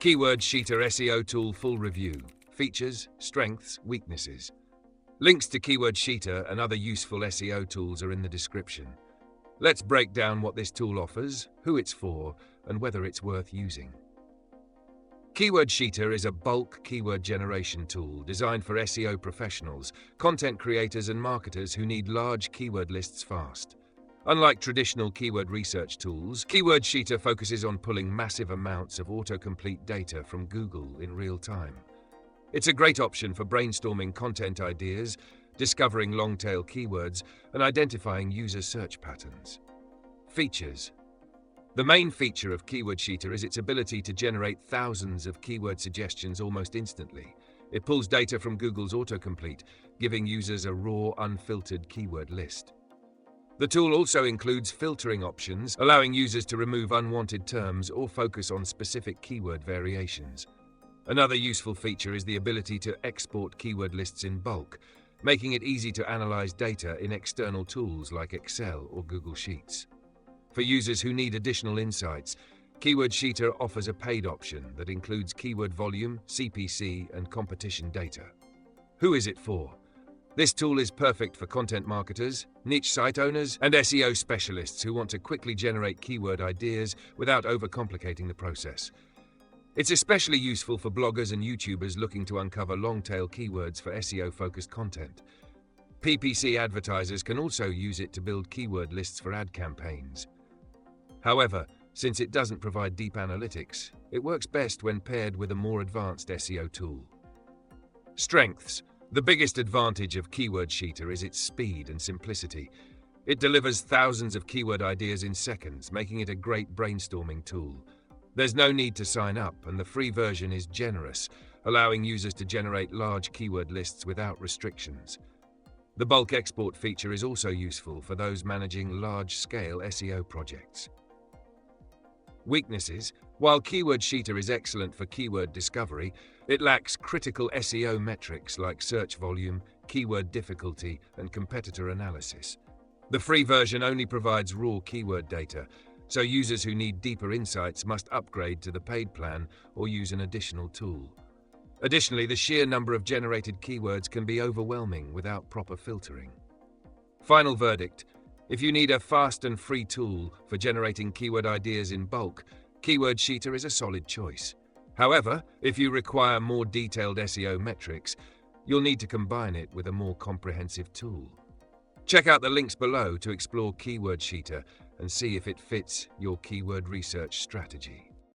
Keyword Sheeter SEO Tool Full Review. Features, Strengths, Weaknesses. Links to Keyword Sheeter and other useful SEO tools are in the description. Let's break down what this tool offers, who it's for, and whether it's worth using. Keyword Sheeter is a bulk keyword generation tool designed for SEO professionals, content creators, and marketers who need large keyword lists fast. Unlike traditional keyword research tools, Keyword Sheeter focuses on pulling massive amounts of autocomplete data from Google in real time. It's a great option for brainstorming content ideas, discovering long-tail keywords, and identifying user search patterns. Features. The main feature of Keyword Sheeter is its ability to generate thousands of keyword suggestions almost instantly. It pulls data from Google's autocomplete, giving users a raw, unfiltered keyword list. The tool also includes filtering options, allowing users to remove unwanted terms or focus on specific keyword variations. Another useful feature is the ability to export keyword lists in bulk, making it easy to analyze data in external tools like Excel or Google Sheets. For users who need additional insights, Keyword Sheeter offers a paid option that includes keyword volume, CPC, and competition data. Who is it for? This tool is perfect for content marketers, niche site owners, and SEO specialists who want to quickly generate keyword ideas without overcomplicating the process. It's especially useful for bloggers and YouTubers looking to uncover long-tail keywords for SEO-focused content. PPC advertisers can also use it to build keyword lists for ad campaigns. However, since it doesn't provide deep analytics, it works best when paired with a more advanced SEO tool. Strengths. The biggest advantage of Keyword Sheeter is its speed and simplicity. It delivers thousands of keyword ideas in seconds, making it a great brainstorming tool. There's no need to sign up, and the free version is generous, allowing users to generate large keyword lists without restrictions. The bulk export feature is also useful for those managing large-scale SEO projects. Weaknesses. While Keyword Sheeter is excellent for keyword discovery, it lacks critical SEO metrics like search volume, keyword difficulty, and competitor analysis. The free version only provides raw keyword data, so users who need deeper insights must upgrade to the paid plan or use an additional tool. Additionally, the sheer number of generated keywords can be overwhelming without proper filtering. Final verdict. If you need a fast and free tool for generating keyword ideas in bulk, Keyword Sheeter is a solid choice. However, if you require more detailed SEO metrics, you'll need to combine it with a more comprehensive tool. Check out the links below to explore Keyword Sheeter and see if it fits your keyword research strategy.